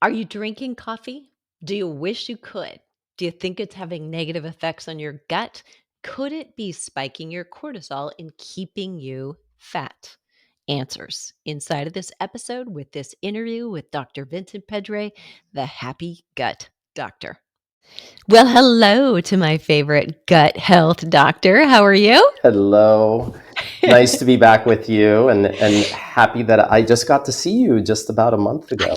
Are you drinking coffee? Do you wish you could? Do you think it's having negative effects on your gut? Could it be spiking your cortisol and keeping you fat? Answers inside of this episode with this interview with Dr. Vincent Pedre, the Happy Gut Doctor. Well, hello to my favorite gut health doctor. How are you? Hello. Nice to be back with you and happy that I just got to see you just about a month ago.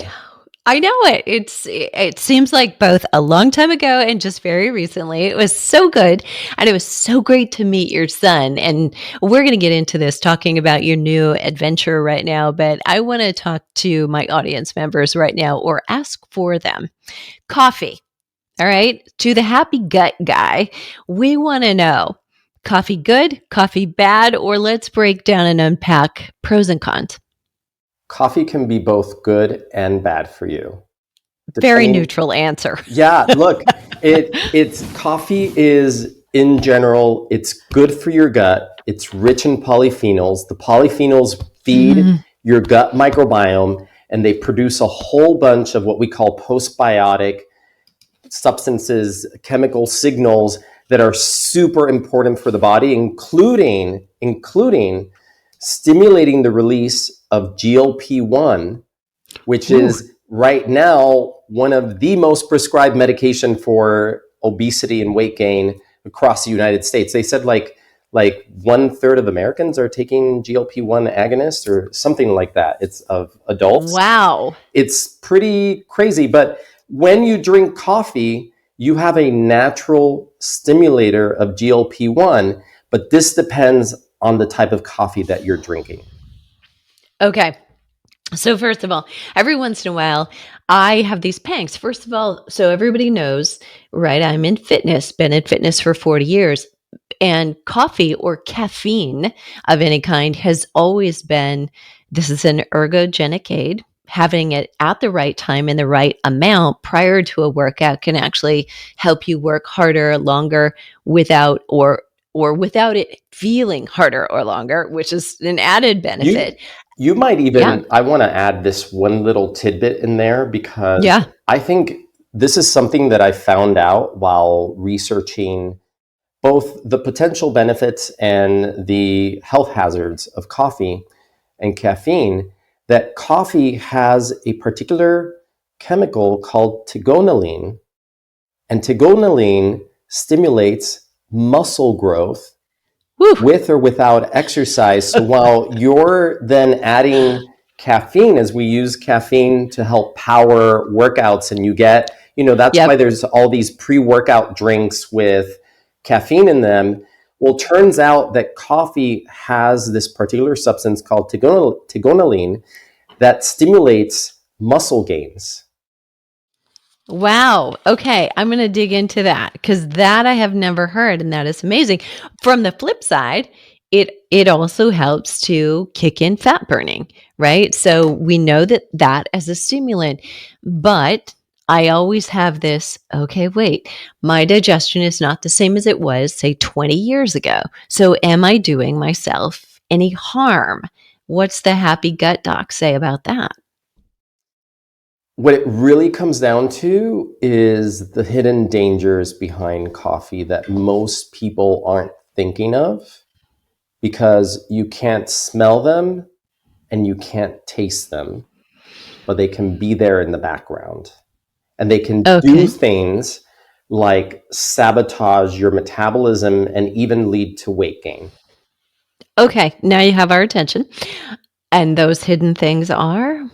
I know it. It seems like both a long time ago and just very recently. It was so good. And it was so great to meet your son. And we're going to get into this talking about your new adventure right now. But I want to talk to my audience members right now or ask for them. Coffee. All right. To the happy gut guy, we want to know coffee good, coffee bad, or let's break down and unpack pros and cons. Coffee can be both good and bad for you. Very neutral answer. Yeah, look, it's coffee is in general, it's good for your gut. It's rich in polyphenols. The polyphenols feed your gut microbiome and they produce a whole bunch of what we call postbiotic substances, chemical signals that are super important for the body, including stimulating the release of GLP-1, which is right now one of the most prescribed medication for obesity and weight gain across the United States. They said like 1/3 of Americans are taking GLP-1 agonists or something like that. It's of adults. Wow. It's pretty crazy. But when you drink coffee, you have a natural stimulator of GLP-1, but this depends on the type of coffee that you're drinking. Okay. So first of all, every once in a while, I have these pangs. First of all, so everybody knows, right? I'm in fitness, been in fitness for 40 years. And coffee or caffeine of any kind has always been, this is an ergogenic aid. Having it at the right time in the right amount prior to a workout can actually help you work harder, longer without or without it feeling harder or longer, which is an added benefit. You might even, I want to add this one little tidbit in there because I think this is something that I found out while researching both the potential benefits and the health hazards of coffee and caffeine, that coffee has a particular chemical called tigonelline, and tigonelline stimulates muscle growth with or without exercise. So while you're then adding caffeine, as we use caffeine to help power workouts, and you get, that's why there's all these pre-workout drinks with caffeine in them. Well, turns out that coffee has this particular substance called tigonelline that stimulates muscle gains. Wow. Okay. I'm going to dig into that because that I have never heard, and that is amazing. From the flip side, it also helps to kick in fat burning, right? So we know that as a stimulant, but I always have this, okay, wait, my digestion is not the same as it was, say, 20 years ago. So am I doing myself any harm? What's the happy gut doc say about that? What it really comes down to is the hidden dangers behind coffee that most people aren't thinking of because you can't smell them and you can't taste them, but they can be there in the background. And they can do things like sabotage your metabolism and even lead to weight gain. Okay, now you have our attention. And those hidden things are?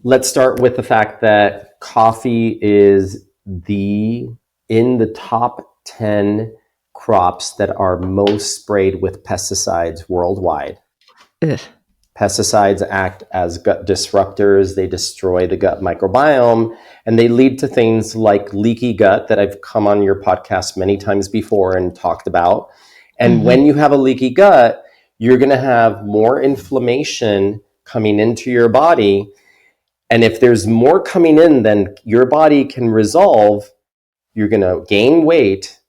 Let's start with the fact that coffee is in the top 10 crops that are most sprayed with pesticides worldwide. Ugh. Pesticides act as gut disruptors. They destroy the gut microbiome, and they lead to things like leaky gut that I've come on your podcast many times before and talked about. And when you have a leaky gut, you're going to have more inflammation coming into your body. And if there's more coming in than your body can resolve, you're going to gain weight,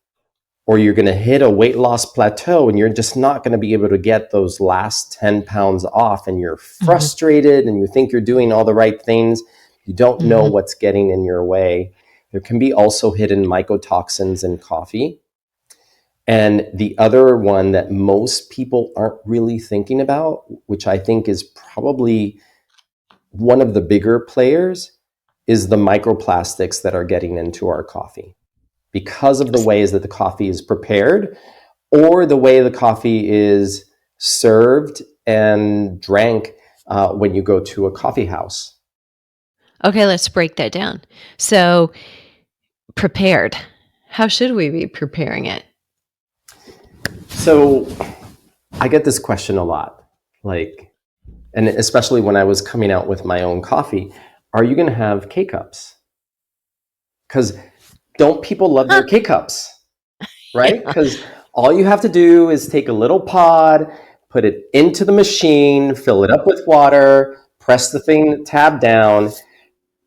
or you're going to hit a weight loss plateau and you're just not going to be able to get those last 10 pounds off, and you're frustrated and you think you're doing all the right things. You don't know what's getting in your way. There can be also hidden mycotoxins in coffee. And the other one that most people aren't really thinking about, which I think is probably one of the bigger players, is the microplastics that are getting into our coffee because of the ways that the coffee is prepared or the way the coffee is served and drank when you go to a coffee house. Okay, let's break that down. So, prepared. How should we be preparing it? So, I get this question a lot, and especially when I was coming out with my own coffee, are you going to have K-cups? Because don't people love their K-cups, right? Because all you have to do is take a little pod, put it into the machine, fill it up with water, press the tab down,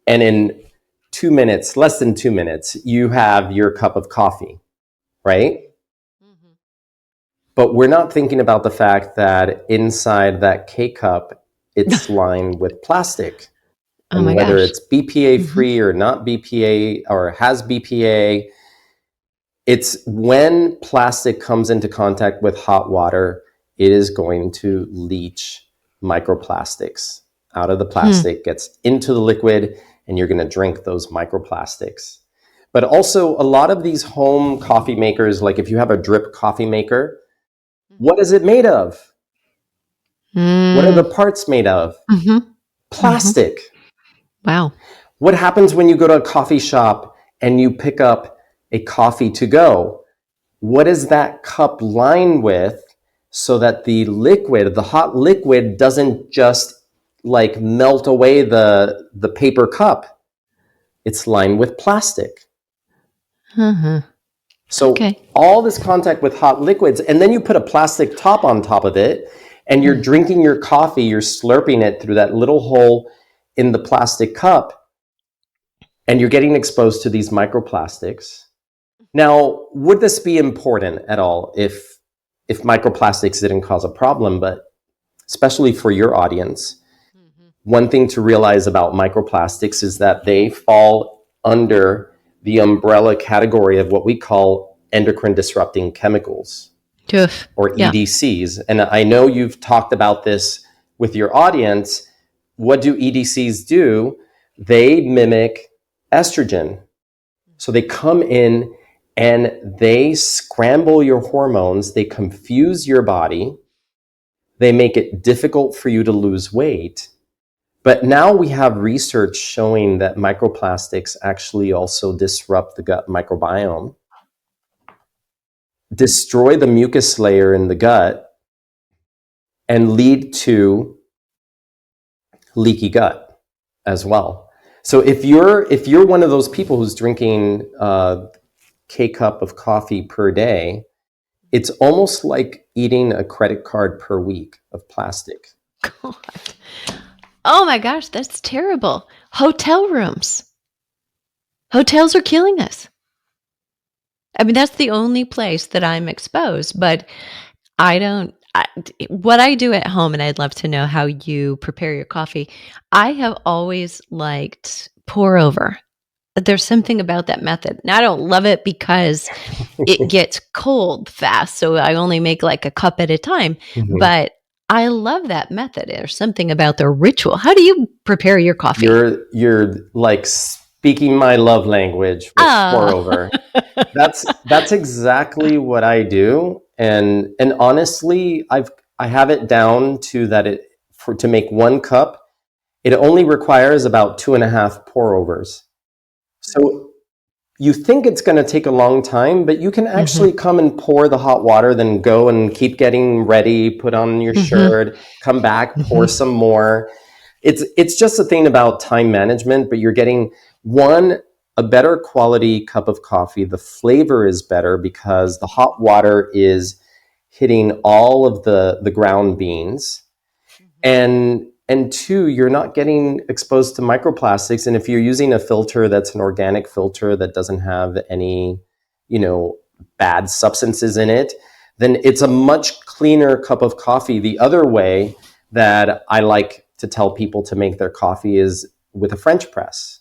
and in 2 minutes, less than 2 minutes, you have your cup of coffee, right? Mm-hmm. But we're not thinking about the fact that inside that K-cup, it's lined with plastic. And whether it's BPA free or not BPA or has BPA, it's when plastic comes into contact with hot water, it is going to leach microplastics out of the plastic, gets into the liquid, and you're going to drink those microplastics. But also a lot of these home coffee makers, like if you have a drip coffee maker, what is it made of? What are the parts made of? Plastic. Wow. What happens when you go to a coffee shop and you pick up a coffee to go? What is that cup lined with so that the liquid, the hot liquid, doesn't just like melt away the paper cup? It's lined with plastic. So all this contact with hot liquids, and then you put a plastic top on top of it, and you're drinking your coffee, you're slurping it through that little hole in the plastic cup, and you're getting exposed to these microplastics. Now, would this be important at all if microplastics didn't cause a problem? But especially for your audience, one thing to realize about microplastics is that they fall under the umbrella category of what we call endocrine disrupting chemicals, or EDCs. And I know you've talked about this with your audience. What do EDCs do? They mimic estrogen. So they come in and they scramble your hormones, they confuse your body, they make it difficult for you to lose weight. But now we have research showing that microplastics actually also disrupt the gut microbiome, destroy the mucus layer in the gut, and lead to leaky gut as well. So if you're one of those people who's drinking K-cup of coffee per day, it's almost like eating a credit card per week of plastic. God. Oh my gosh, that's terrible. Hotel rooms. Hotels are killing us. I mean, that's the only place that I'm exposed, but what I do at home, and I'd love to know how you prepare your coffee. I have always liked pour over. There's something about that method. Now, I don't love it because it gets cold fast, so I only make like a cup at a time, but I love that method. There's something about the ritual. How do you prepare your coffee? You're like speaking my love language with pour over. That's exactly what I do. And honestly, I have it down to that to make 1 cup, it only requires about 2.5 pour overs. So you think it's going to take a long time, but you can actually come and pour the hot water, then go and keep getting ready, put on your shirt, come back, pour some more. It's just a thing about time management, but you're getting a better quality cup of coffee. The flavor is better because the hot water is hitting all of the ground beans. And 2, you're not getting exposed to microplastics. And if you're using a filter that's an organic filter that doesn't have any, bad substances in it, then it's a much cleaner cup of coffee. The other way that I like to tell people to make their coffee is with a French press.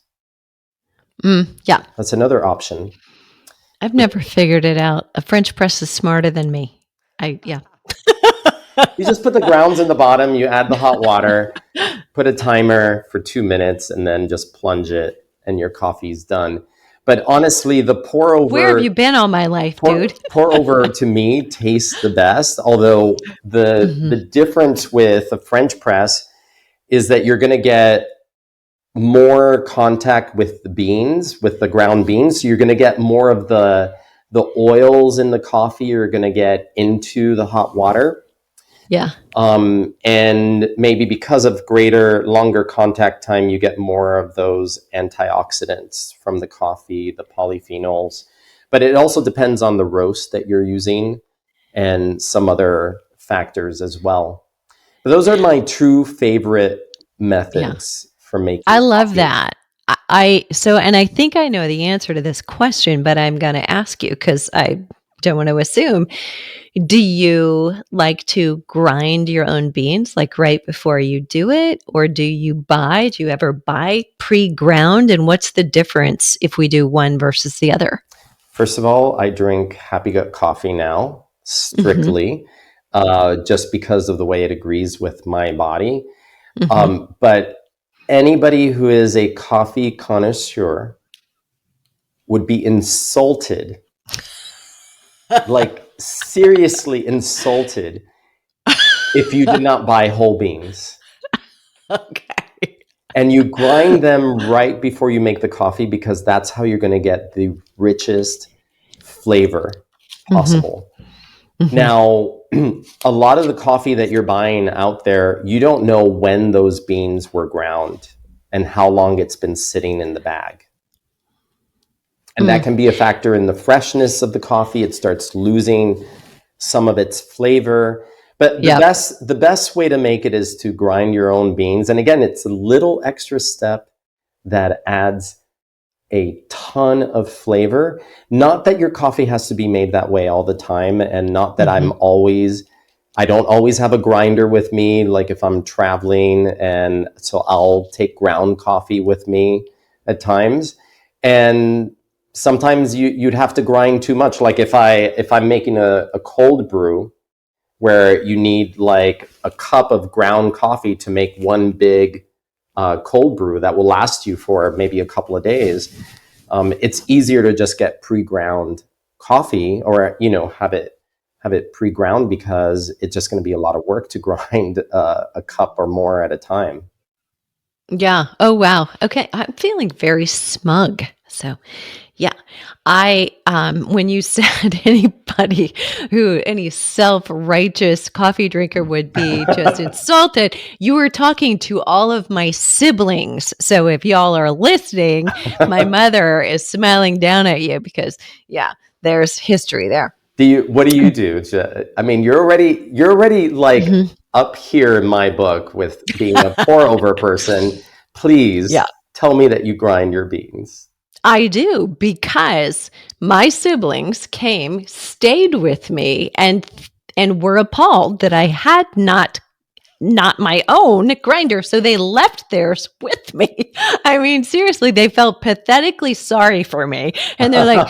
Yeah. That's another option. I've never figured it out. A French press is smarter than me. Yeah. You just put the grounds in the bottom, you add the hot water, put a timer for 2 minutes, and then just plunge it, and your coffee's done. But honestly, the pour over... Where have you been all my life, dude? Pour over to me tastes the best, although the difference with a French press is that you're going to get more contact with the beans, with the ground beans. So you're going to get more of the oils in the coffee. You're going to get into the hot water. Yeah. And maybe because of longer contact time, you get more of those antioxidants from the coffee, the polyphenols. But it also depends on the roast that you're using and some other factors as well. But those are my true favorite methods for making I love coffee. that. And I think I know the answer to this question, but I'm going to ask you because I don't want to assume. Do you like to grind your own beans like right before you do it? Or do you ever buy pre-ground? And what's the difference if we do one versus the other? First of all, I drink Happy Gut coffee now, strictly, just because of the way it agrees with my body. But anybody who is a coffee connoisseur would be insulted, like seriously insulted, if you did not buy whole beans. Okay. And you grind them right before you make the coffee because that's how you're going to get the richest flavor possible. Now, a lot of the coffee that you're buying out there, you don't know when those beans were ground and how long it's been sitting in the bag. And that can be a factor in the freshness of the coffee. It starts losing some of its flavor. But the best way to make it is to grind your own beans. And again, it's a little extra step that adds a ton of flavor. Not that your coffee has to be made that way all the time, and not that I don't always have a grinder with me, like if I'm traveling, and so I'll take ground coffee with me at times. And sometimes you'd have to grind too much. Like if I'm making a cold brew where you need like a cup of ground coffee to make one big cold brew that will last you for maybe a couple of days, it's easier to just get pre-ground coffee, or have it pre-ground, because it's just going to be a lot of work to grind a cup or more at a time. Yeah. Oh, wow. Okay. I'm feeling very smug. So, yeah, when you said any self-righteous coffee drinker would be just insulted, you were talking to all of my siblings. So if y'all are listening, my mother is smiling down at you because, there's history there. What do you do? I mean, you're already like up here in my book with being a pour-over person. Please tell me that you grind your beans. I do, because my siblings stayed with me, and were appalled that I had not my own grinder. So they left theirs with me. I mean, seriously, they felt pathetically sorry for me. And they're like,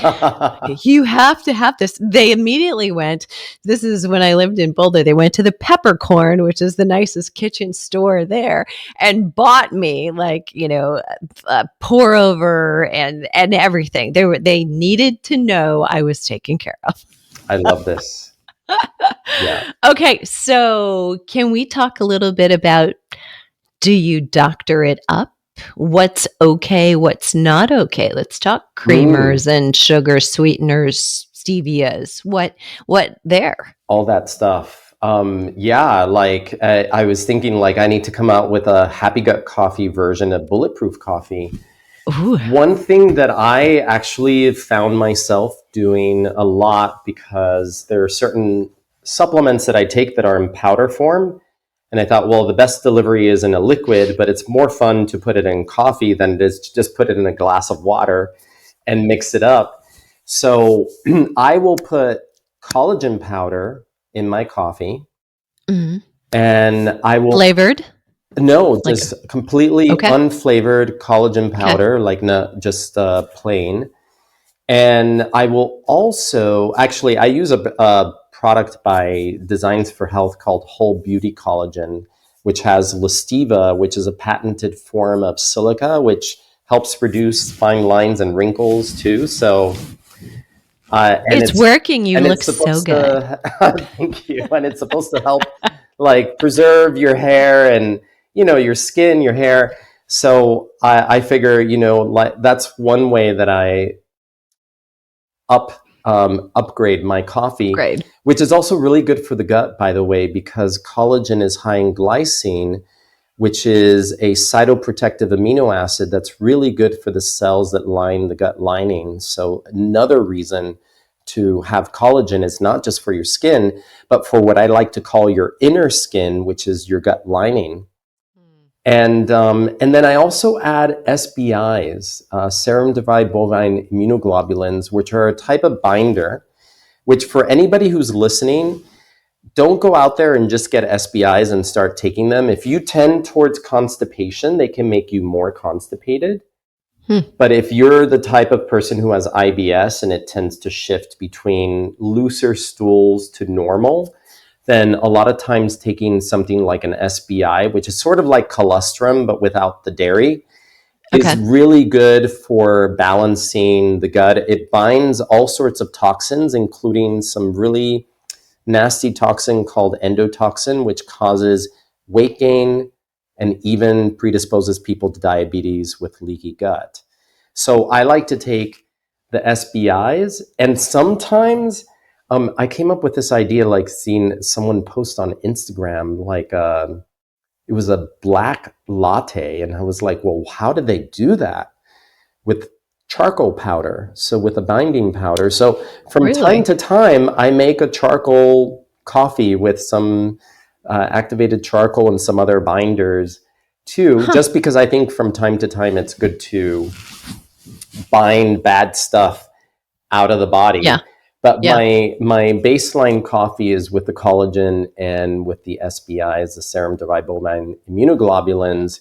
you have to have this. They immediately went, this is when I lived in Boulder, they went to the Peppercorn, which is the nicest kitchen store there, and bought me pour over and everything. They needed to know I was taken care of. I love this. Yeah. Okay, so can we talk a little bit about, do you doctor it up? What's okay, what's not okay? Let's talk creamers and sugar sweeteners, stevias. What there? All that stuff. I was thinking, like, I need to come out with a Happy Gut coffee version of Bulletproof coffee. Ooh. One thing that I actually found myself doing a lot, because there are certain supplements that I take that are in powder form. And I thought, well, the best delivery is in a liquid, but it's more fun to put it in coffee than it is to just put it in a glass of water and mix it up. So I will put collagen powder in my coffee, and I will... Flavored? No, Like, just completely okay. unflavored collagen powder, like not just plain. And I will also, actually, I use a product by Designs for Health called Whole Beauty Collagen, which has Listiva, which is a patented form of silica, which helps reduce fine lines and wrinkles too. So, It's working. You look it's so supposed good. to, thank you. And it's supposed to help like preserve your hair and, your skin, your hair. So I figure, like that's one way that I upgrade my coffee, Great. which is also really good for the gut, by the way, because collagen is high in glycine, which is a cytoprotective amino acid that's really good for the cells that line the gut lining. So another reason to have collagen is not just for your skin, but for what I like to call your inner skin, which is your gut lining. And then I also add SBIs, serum-derived bovine immunoglobulins, which are a type of binder, which for anybody who's listening, don't go out there and just get SBIs and start taking them. If you tend towards constipation, they can make you more constipated. But if you're the type of person who has IBS and it tends to shift between looser stools to normal, then a lot of times taking something like an SBI, which is sort of like colostrum, but without the dairy, is really good for balancing the gut. It binds all sorts of toxins, including some really nasty toxin called endotoxin, which causes weight gain and even predisposes people to diabetes with leaky gut. So I like to take the SBIs, and sometimes I came up with this idea, like seeing someone post on Instagram, like it was a black latte, and I was like, well, how did they do that? With charcoal powder, so with a binding powder. So from time to time, I make a charcoal coffee with some activated charcoal and some other binders too, just because I think from time to time it's good to bind bad stuff out of the body. Yeah. But my baseline coffee is with the collagen and with the SBIs, the serum-derived bovine immunoglobulins,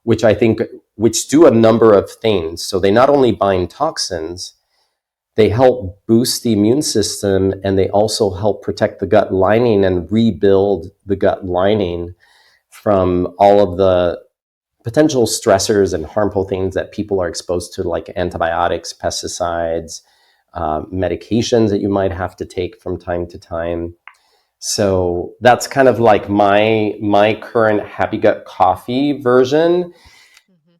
which do a number of things. So they not only bind toxins, they help boost the immune system, and they also help protect the gut lining and rebuild the gut lining from all of the potential stressors and harmful things that people are exposed to, like antibiotics, pesticides, medications that you might have to take from time to time. So that's kind of like my current Happy Gut coffee version,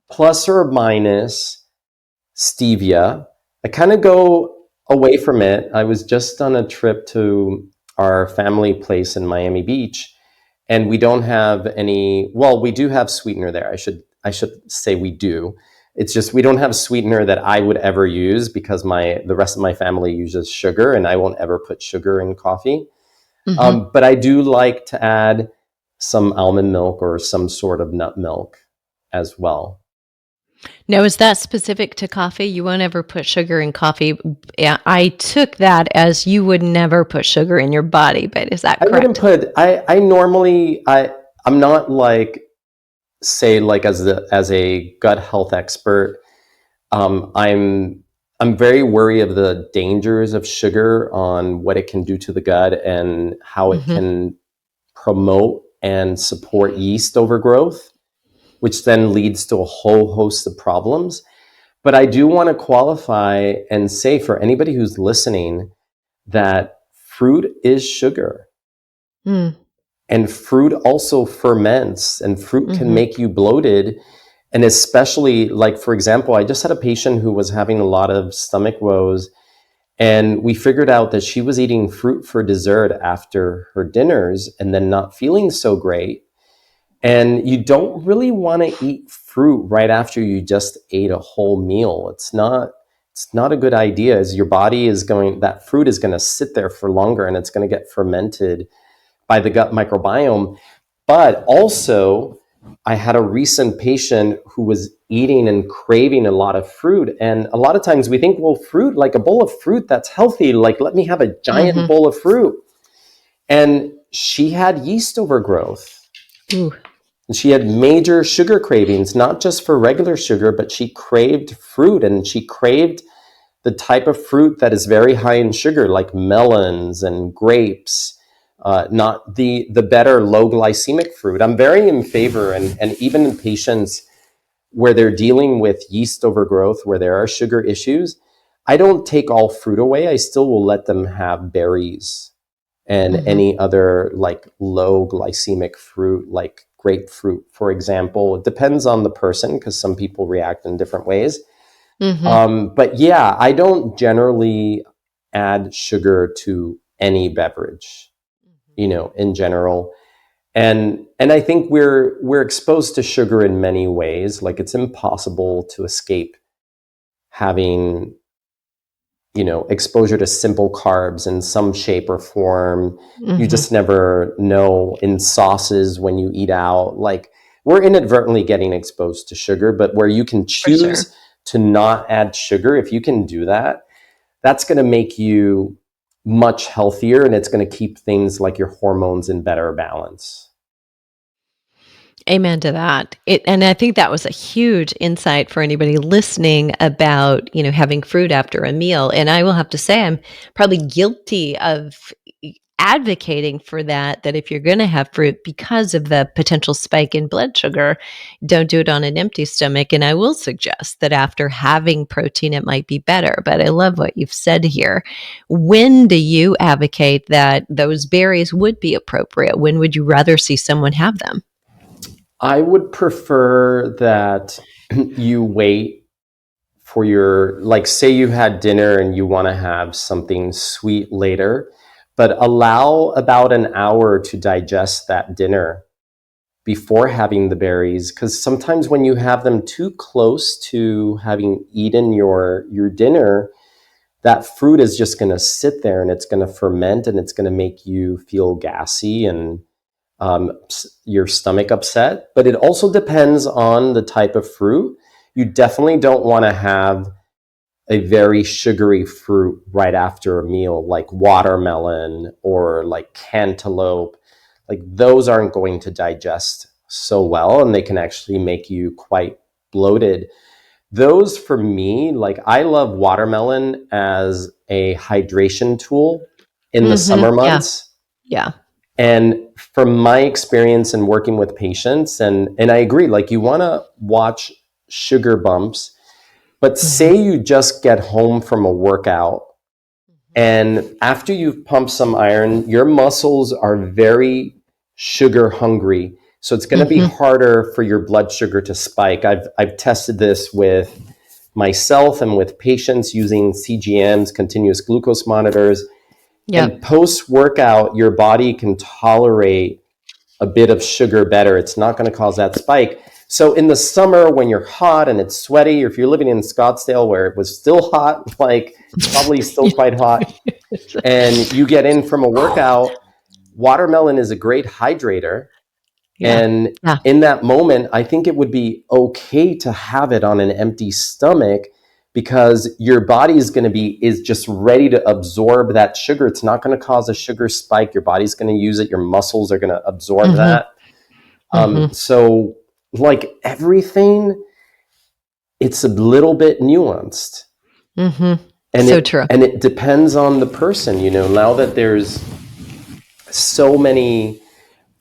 plus or minus stevia. I kind of go away from it. I was just on a trip to our family place in Miami Beach, and we don't have any, well, we do have sweetener there. I should say we do. It's just we don't have sweetener that I would ever use because the rest of my family uses sugar, and I won't ever put sugar in coffee. But I do like to add some almond milk or some sort of nut milk as well. Now, is that specific to coffee? You won't ever put sugar in coffee. Yeah, I took that as you would never put sugar in your body, but is that correct? I wouldn't put. I normally I'm not like, say, like as a gut health expert. I'm very wary of the dangers of sugar on what it can do to the gut and how it can promote and support yeast overgrowth, which then leads to a whole host of problems. But I do want to qualify and say for anybody who's listening that fruit is sugar. And fruit also ferments, and fruit can make you bloated. And especially, like, for example, I just had a patient who was having a lot of stomach woes, and we figured out that she was eating fruit for dessert after her dinners and then not feeling so great. And you don't really want to eat fruit right after you just ate a whole meal. It's not a good idea, as your body that fruit is going to sit there for longer, and it's going to get fermented by the gut microbiome. But also, I had a recent patient who was eating and craving a lot of fruit. And a lot of times we think, well, fruit, like a bowl of fruit, that's healthy. Like, let me have a giant bowl of fruit. And she had yeast overgrowth. Ooh. And she had major sugar cravings, not just for regular sugar, but she craved fruit, and she craved the type of fruit that is very high in sugar, like melons and grapes, not the better low glycemic fruit. I'm very in favor, and even in patients where they're dealing with yeast overgrowth, where there are sugar issues, I don't take all fruit away. I still will let them have berries and any other like low glycemic fruit, like grapefruit, for example. It depends on the person because some people react in different ways. But yeah, I don't generally add sugar to any beverage, in general. And I think we're exposed to sugar in many ways. Like it's impossible to escape having, exposure to simple carbs in some shape or form. You just never know in sauces when you eat out. Like we're inadvertently getting exposed to sugar, but where you can choose to not add sugar, if you can do that, that's going to make you much healthier, and it's going to keep things like your hormones in better balance. Amen to that. And I think that was a huge insight for anybody listening about, having fruit after a meal. And I will have to say, I'm probably guilty of advocating for that if you're going to have fruit because of the potential spike in blood sugar, don't do it on an empty stomach. And I will suggest that after having protein, it might be better. But I love what you've said here. When do you advocate that those berries would be appropriate? When would you rather see someone have them? I would prefer that you wait for like say you had dinner and you want to have something sweet later, but allow about an hour to digest that dinner before having the berries. Because sometimes when you have them too close to having eaten your dinner, that fruit is just going to sit there and it's going to ferment and it's going to make you feel gassy and your stomach upset. But it also depends on the type of fruit. You definitely don't want to have a very sugary fruit right after a meal, like watermelon or like cantaloupe. Like those aren't going to digest so well, and they can actually make you quite bloated. Those for me, like I love watermelon as a hydration tool in the summer months. Yeah. And from my experience in working with patients, and I agree, like you want to watch sugar bumps, but say you just get home from a workout and after you've pumped some iron, your muscles are very sugar hungry. So it's going to be harder for your blood sugar to spike. I've tested this with myself and with patients using CGMs, continuous glucose monitors. And post-workout, your body can tolerate a bit of sugar better. It's not going to cause that spike. So in the summer when you're hot and it's sweaty, or if you're living in Scottsdale where it was still hot, like probably still quite hot, and you get in from a workout, watermelon is a great hydrator. And in that moment, I think it would be okay to have it on an empty stomach, because your body is just ready to absorb that sugar. It's not going to cause a sugar spike. Your body's going to use it. Your muscles are going to absorb that. So like everything, it's a little bit nuanced. And true. And it depends on the person, now that there's so many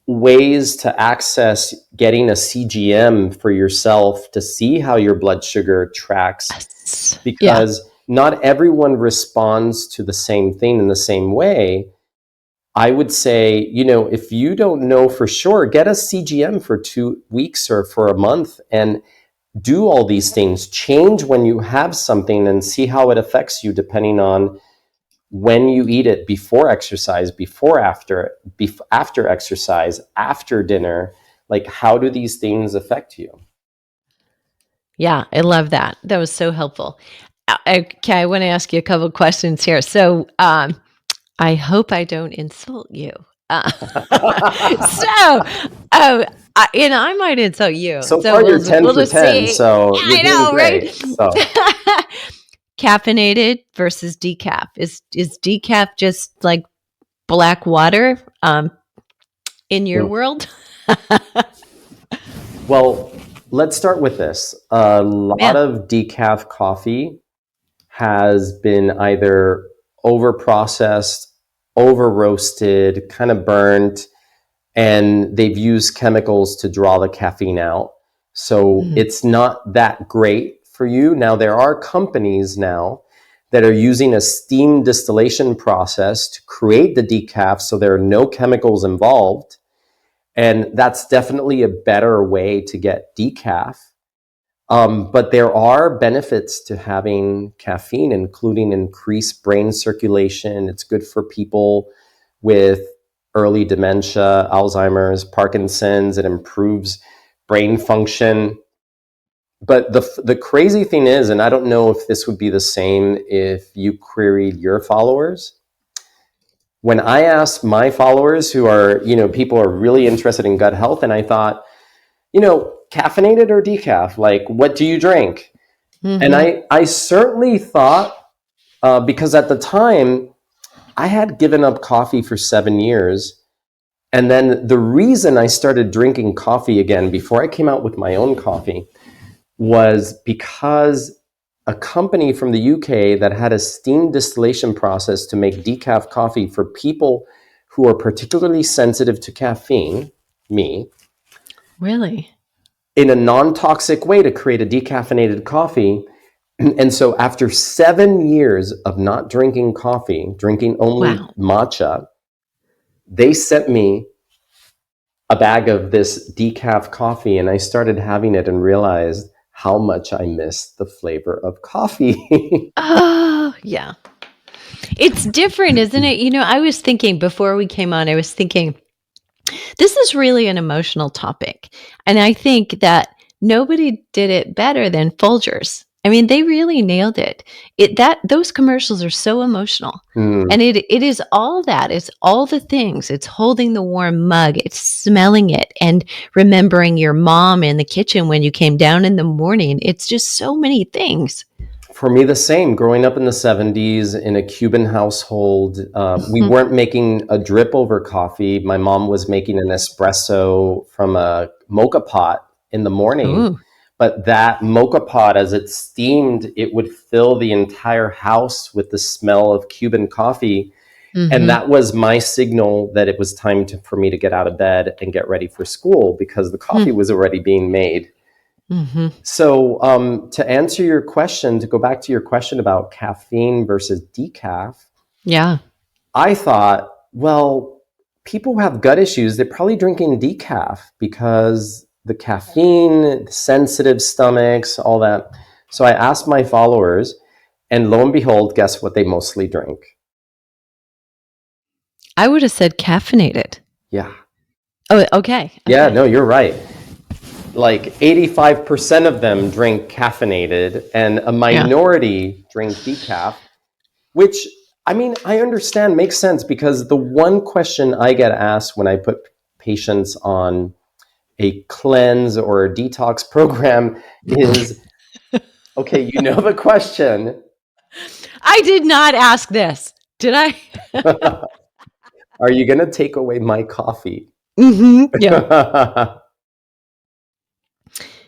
ways to access getting a CGM for yourself to see how your blood sugar tracks, because not everyone responds to the same thing in the same way. I would say, if you don't know for sure, get a CGM for 2 weeks or for a month and do all these things. Change when you have something and see how it affects you depending on when you eat it, before exercise, after exercise, after dinner. Like, how do these things affect you? Yeah, I love that. That was so helpful. Okay, I want to ask you a couple of questions here. So I hope I don't insult you. I might insult you. So far, you're 10 for 10, so you're doing great. Right? So. Caffeinated versus decaf. Is decaf just like black water in your world? Well, let's start with this. A lot of decaf coffee has been either over processed, over roasted, kind of burnt, and they've used chemicals to draw the caffeine out. So it's not that great for you. Now, there are companies now that are using a steam distillation process to create the decaf, so there are no chemicals involved. And that's definitely a better way to get decaf. But there are benefits to having caffeine, including increased brain circulation. It's good for people with early dementia, Alzheimer's, Parkinson's. It improves brain function. But the crazy thing is, and I don't know if this would be the same if you queried your followers. When I asked my followers, who are, people are really interested in gut health, and I thought, caffeinated or decaf? Like, what do you drink? And I certainly thought, because at the time, I had given up coffee for 7 years. And then the reason I started drinking coffee again before I came out with my own coffee was because a company from the UK that had a steam distillation process to make decaf coffee for people who are particularly sensitive to caffeine, me. Really? In a non-toxic way to create a decaffeinated coffee. And so after 7 years of not drinking coffee, drinking only matcha, they sent me a bag of this decaf coffee, and I started having it and realized how much I missed the flavor of coffee. Oh, yeah. It's different, isn't it? I was thinking before we came on, this is really an emotional topic. And I think that nobody did it better than Folgers. I mean, they really nailed it. Those commercials are so emotional. And it is all that. It's all the things. It's holding the warm mug. It's smelling it and remembering your mom in the kitchen when you came down in the morning. It's just so many things. For me, the same. Growing up in the 70s in a Cuban household, we weren't making a drip over coffee. My mom was making an espresso from a mocha pot in the morning. Ooh. But that mocha pot, as it steamed, it would fill the entire house with the smell of Cuban coffee. And that was my signal that it was time for me to get out of bed and get ready for school, because the coffee was already being made. So to answer your question, to go back to your question about caffeine versus decaf. Yeah. I thought, well, people who have gut issues, they're probably drinking decaf because the caffeine, the sensitive stomachs, all that. So I asked my followers, and lo and behold, guess what they mostly drink? I would have said caffeinated. Yeah. Oh, okay. Yeah, no, you're right. Like 85% of them drink caffeinated, and a minority drink decaf, which, I mean, I understand, makes sense, because the one question I get asked when I put patients on a cleanse or a detox program is, okay, the question. I did not ask this. Did I? Are you going to take away my coffee? Yeah.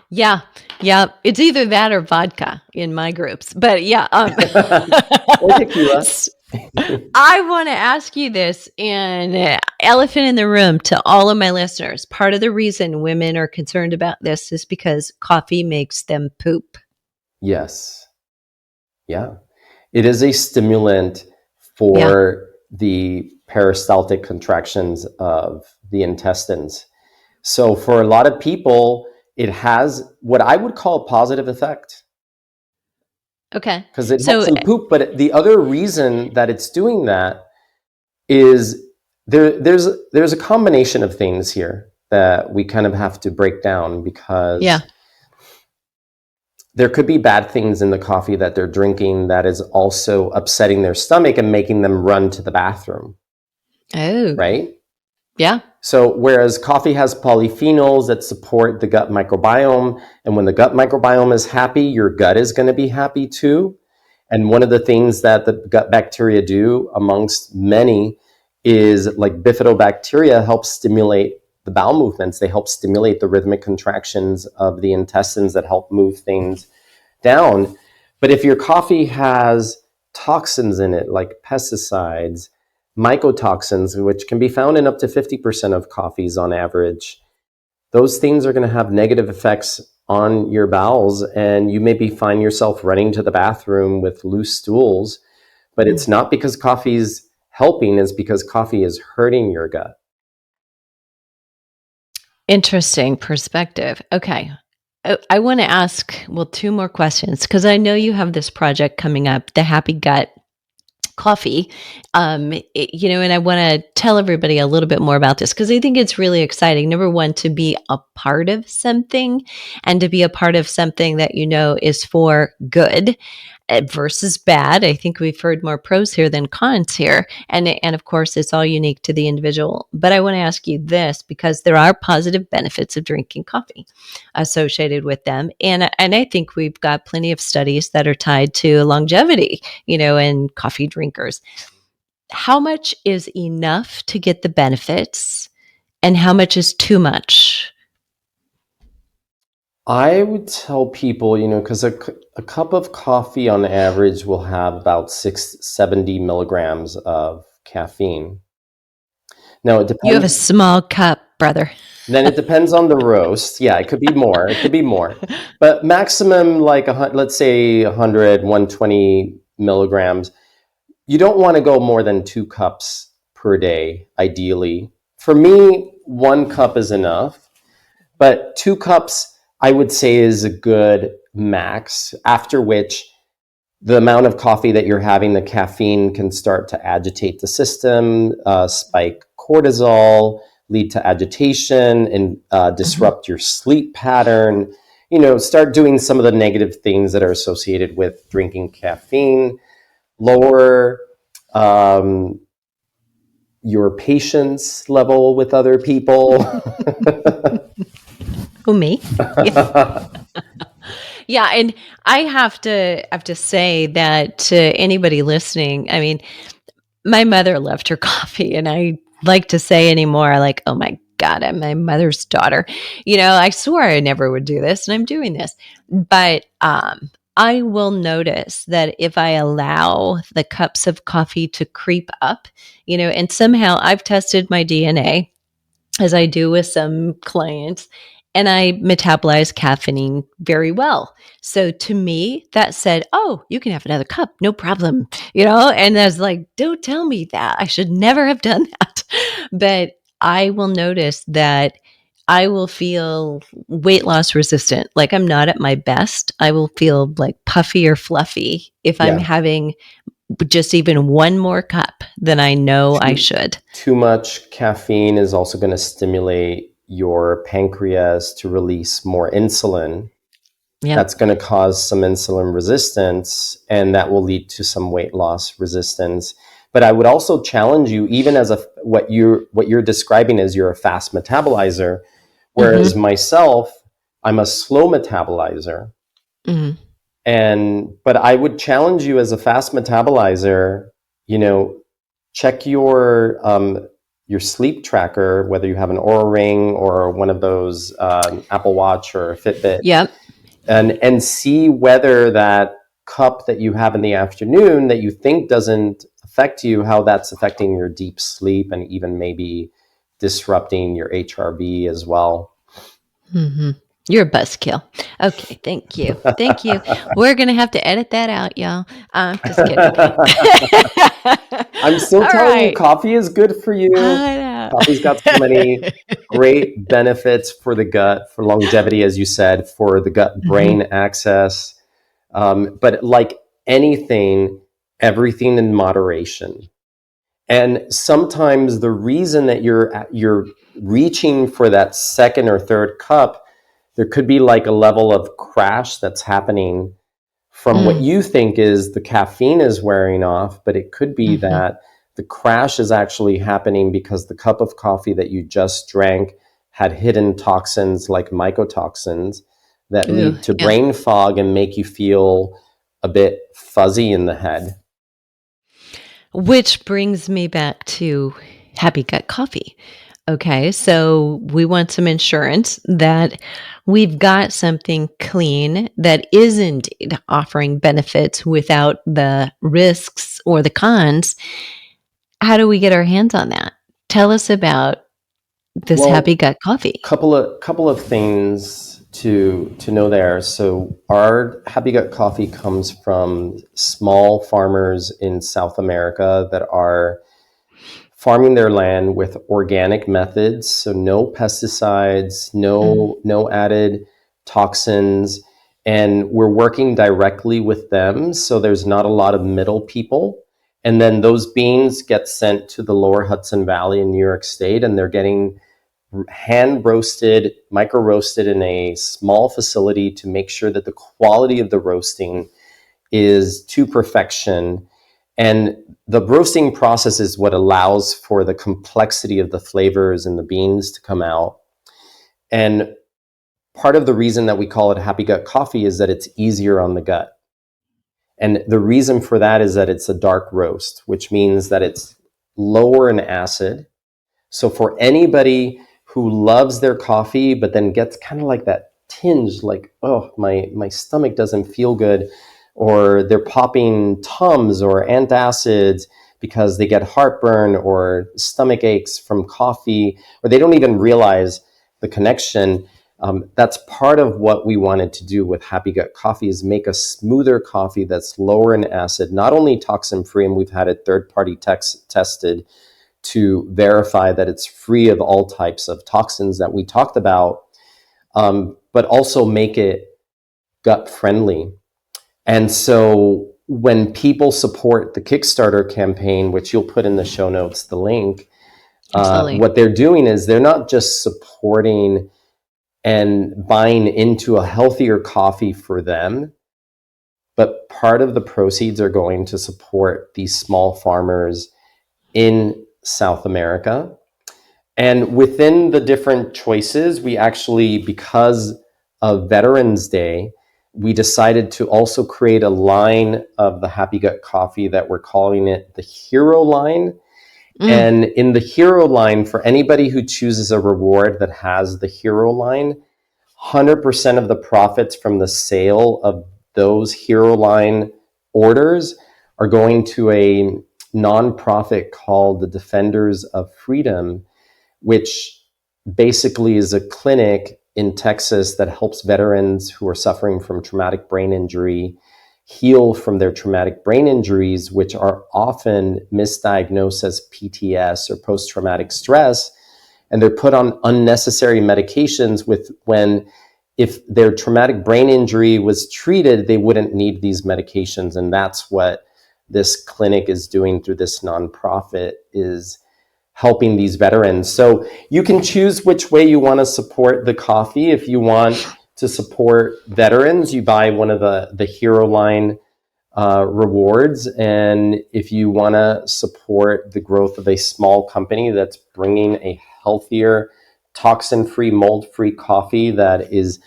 Yeah. It's either that or vodka in my groups. But yeah. Or tequila. I want to ask you this, and elephant in the room to all of my listeners. Part of the reason women are concerned about this is because coffee makes them poop. Yes. Yeah. It is a stimulant for the peristaltic contractions of the intestines. So for a lot of people, it has what I would call a positive effect. Okay. Because it helps them poop. But the other reason that it's doing that is there's a combination of things here that we kind of have to break down, because there could be bad things in the coffee that they're drinking that is also upsetting their stomach and making them run to the bathroom. Oh. Right? Yeah. So whereas coffee has polyphenols that support the gut microbiome, and when the gut microbiome is happy, your gut is going to be happy too. And one of the things that the gut bacteria do, amongst many, is like bifidobacteria helps stimulate the bowel movements. They help stimulate the rhythmic contractions of the intestines that help move things down. But if your coffee has toxins in it, like pesticides, mycotoxins, which can be found in up to 50% of coffees on average, those things are going to have negative effects on your bowels, and you maybe find yourself running to the bathroom with loose stools. But it's not because coffee's helping, it's because coffee is hurting your gut. Interesting perspective. Okay. I want to ask, two more questions, because I know you have this project coming up, the Happy Gut Coffee. And I want to tell everybody a little bit more about this, because I think it's really exciting. Number one, to be a part of something, and to be a part of something that is for good versus bad. I think we've heard more pros here than cons here. And of course, it's all unique to the individual. But I want to ask you this, because there are positive benefits of drinking coffee associated with them. And I think we've got plenty of studies that are tied to longevity, in coffee drinkers. How much is enough to get the benefits, and how much is too much? I would tell people, because a cup of coffee on average will have about 670 milligrams of caffeine. Now, it depends. You have a small cup, brother. Then it depends on the roast. Yeah, it could be more. It could be more. But maximum, like, let's say 100, 120 milligrams. You don't want to go more than 2 cups per day, ideally. For me, 1 cup is enough. But 2 cups, I would say, is a good max, after which the amount of coffee that you're having, the caffeine can start to agitate the system, spike cortisol, lead to agitation, and disrupt your sleep pattern. Start doing some of the negative things that are associated with drinking caffeine, lower your patience level with other people. Who, me? Yeah, and I have to say that to anybody listening, I mean, my mother loved her coffee, and I like to say anymore, like, oh my God, I'm my mother's daughter. I swore I never would do this, and I'm doing this. But I will notice that if I allow the cups of coffee to creep up, and somehow I've tested my DNA, as I do with some clients, and I metabolize caffeine very well. So to me, that said, oh, you can have another cup, no problem, and I was like, don't tell me that. I should never have done that. But I will notice that I will feel weight loss resistant. Like, I'm not at my best. I will feel like puffy or fluffy if I'm having just even 1 more cup than I know I should. Too much caffeine is also going to stimulate your pancreas to release more insulin. Yep. That's going to cause some insulin resistance, and that will lead to some weight loss resistance. But I would also challenge you, even as what you're describing as you're a fast metabolizer, whereas myself, I'm a slow metabolizer. But I would challenge you, as a fast metabolizer, check your sleep tracker, whether you have an Oura Ring or one of those Apple Watch or Fitbit. Yep. And see whether that cup that you have in the afternoon that you think doesn't affect you, how that's affecting your deep sleep, and even maybe disrupting your HRV as well. You're a buzzkill. Okay, thank you. Thank you. We're going to have to edit that out, y'all. Just kidding. I'm still telling you, coffee is good for you. Coffee's got so many great benefits for the gut, for longevity, as you said, for the gut-brain axis. But like anything, everything in moderation. And sometimes the reason that you're reaching for that second or third cup, there could be like a level of crash that's happening from what you think is the caffeine is wearing off, but it could be that the crash is actually happening because the cup of coffee that you just drank had hidden toxins, like mycotoxins, that lead to brain fog and make you feel a bit fuzzy in the head. Which brings me back to Happy Gut Coffee. Okay, so we want some insurance that we've got something clean that is indeed offering benefits without the risks or the cons. How do we get our hands on that? Tell us about this Happy Gut coffee. Couple of things to know there. So our Happy Gut coffee comes from small farmers in South America that are farming their land with organic methods, so no pesticides, no added toxins, and we're working directly with them, so there's not a lot of middle people. And then those beans get sent to the lower Hudson Valley in New York State, and they're getting hand roasted, micro roasted in a small facility to make sure that the quality of the roasting is to perfection. And the roasting process is what allows for the complexity of the flavors and the beans to come out. And part of the reason that we call it Happy Gut coffee is that it's easier on the gut. And the reason for that is that it's a dark roast, which means that it's lower in acid. So for anybody who loves their coffee, but then gets kind of like that tinge, like, oh, my stomach doesn't feel good, or they're popping Tums or antacids because they get heartburn or stomach aches from coffee, or they don't even realize the connection. That's part of what we wanted to do with Happy Gut coffee, is make a smoother coffee that's lower in acid, not only toxin free, and we've had it third-party tested to verify that it's free of all types of toxins that we talked about, but also make it gut friendly. And so when people support the Kickstarter campaign, which you'll put in the show notes, the link, what they're doing is they're not just supporting and buying into a healthier coffee for them, but part of the proceeds are going to support these small farmers in South America. And within the different choices, we actually, because of Veterans Day, we decided to also create a line of the Happy Gut coffee that we're calling it the Hero line. And in the Hero line, for anybody who chooses a reward that has the Hero line, 100% of the profits from the sale of those Hero line orders are going to a nonprofit called the Defenders of Freedom, which basically is a clinic in Texas that helps veterans who are suffering from traumatic brain injury heal from their traumatic brain injuries, which are often misdiagnosed as PTS or post-traumatic stress. And they're put on unnecessary medications if their traumatic brain injury was treated, they wouldn't need these medications. And that's what this clinic is doing through this nonprofit, is helping these veterans. So you can choose which way you want to support the coffee. If you want to support veterans, you buy one of the Hero line rewards. And if you want to support the growth of a small company that's bringing a healthier, toxin-free, mold-free coffee that is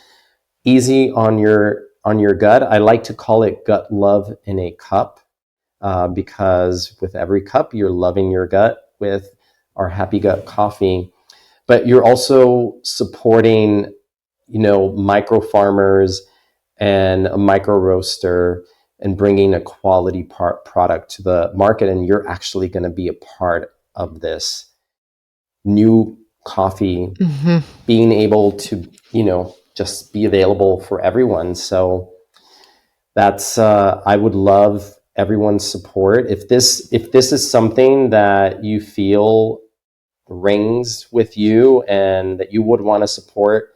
easy on your gut, I like to call it gut love in a cup, because with every cup, you're loving your gut with our Happy Gut coffee. But you're also supporting, micro farmers and a micro roaster and bringing a quality product to the market. And you're actually going to be a part of this new coffee being able to, just be available for everyone. So that's, I would love everyone's support. If this is something that you feel rings with you and that you would want to support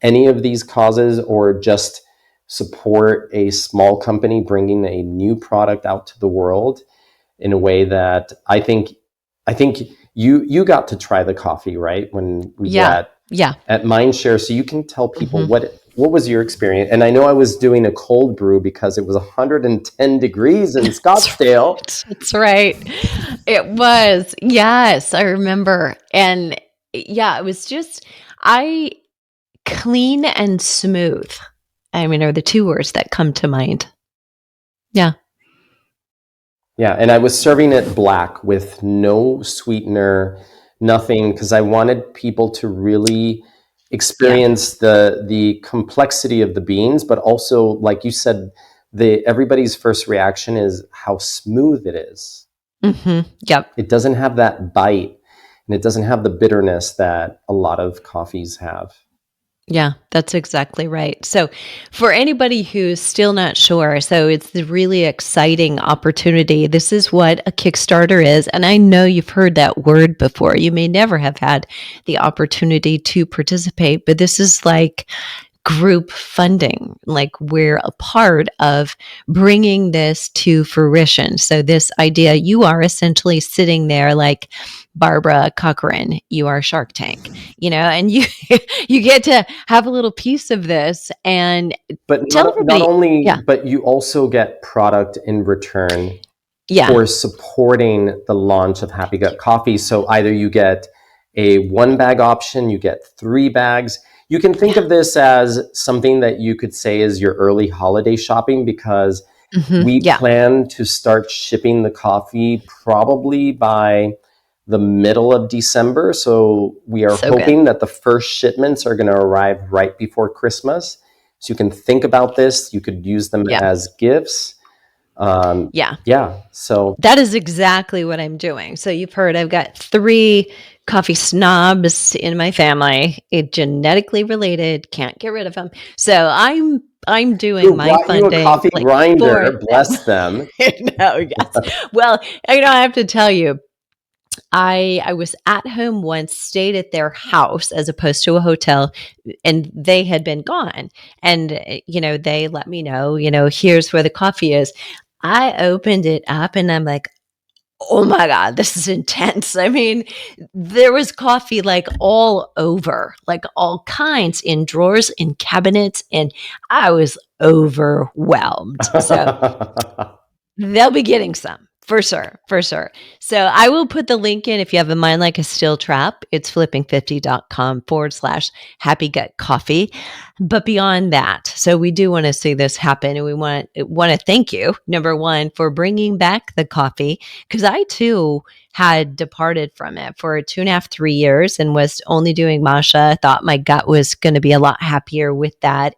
any of these causes, or just support a small company bringing a new product out to the world in a way that I think you got to try the coffee, right? When we were at Mindshare. So you can tell people what was your experience. And I know I was doing a cold brew because it was 110 degrees in Scottsdale. That's right. It was. Yes, I remember. And yeah, it was just, clean and smooth, are the two words that come to mind. Yeah. Yeah, and I was serving it black with no sweetener, nothing, because I wanted people to really experience the complexity of the beans, but also, like you said, everybody's first reaction is how smooth it is. Mm-hmm. Yep. It doesn't have that bite, and it doesn't have the bitterness that a lot of coffees have. Yeah, that's exactly right. So for anybody who's still not sure, so it's the really exciting opportunity. This is what a Kickstarter is. And I know you've heard that word before. You may never have had the opportunity to participate, but this is like group funding. Like we're a part of bringing this to fruition. So this idea, you are essentially sitting there like Barbara Cochran, you are Shark Tank, and you you get to have a little piece of this and but tell everybody. Not only, but you also get product in return Yeah. for supporting the launch of Happy Gut Coffee. So either you get a 1-bag option, you get 3 bags. You can think of this as something that you could say is your early holiday shopping, because we plan to start shipping the coffee probably by the middle of December. So we are hoping that the first shipments are going to arrive right before Christmas. So you can think about this. You could use them as gifts. So that is exactly what I'm doing. So you've heard I've got 3 coffee snobs in my family. It genetically related, can't get rid of them. So I'm doing my funding. You a coffee grinder, bless them. No, yes. Well, I have to tell you, I was at home once, stayed at their house as opposed to a hotel, and they had been gone. And, they let me know, here's where the coffee is. I opened it up and I'm like, oh my God, this is intense. I mean, there was coffee like all over, like all kinds in drawers, in cabinets, and I was overwhelmed. So they'll be getting some. For sure. So I will put the link in if you have a mind like a steel trap. It's flipping50.com/happy gut coffee. But beyond that, so we do want to see this happen, and we want to thank you, number one, for bringing back the coffee, because I too had departed from it for 2.5, 3 years and was only doing matcha. I thought my gut was going to be a lot happier with that.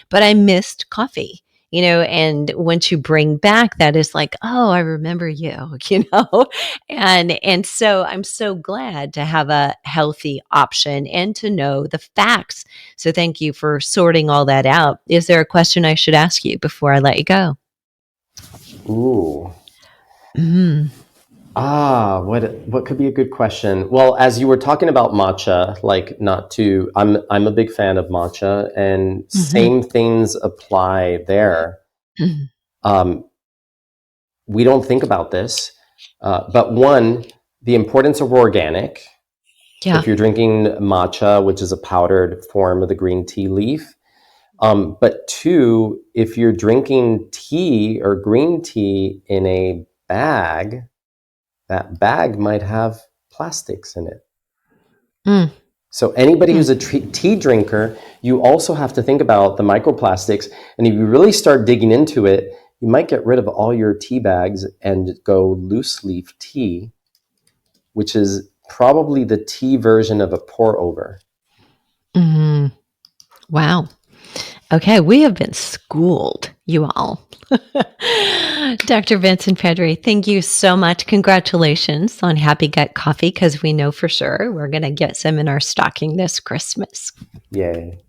But I missed coffee. And once you bring back that, is like, oh, I remember you, and so I'm so glad to have a healthy option and to know the facts. So thank you for sorting all that out. Is there a question I should ask you before I let you go? Ooh. What could be a good question? Well, as you were talking about matcha, I'm a big fan of matcha, and same things apply there. We don't think about this, but one, the importance of organic. Yeah. If you're drinking matcha, which is a powdered form of the green tea leaf. But 2, if you're drinking tea or green tea in a bag, that bag might have plastics in it. So anybody who's a tea drinker, you also have to think about the microplastics. And if you really start digging into it, you might get rid of all your tea bags and go loose leaf tea, which is probably the tea version of a pour-over. Wow. Okay, we have been schooled, you all. Dr. Vincent Pedre, thank you so much. Congratulations on Happy Gut Coffee, because we know for sure we're going to get some in our stocking this Christmas. Yay.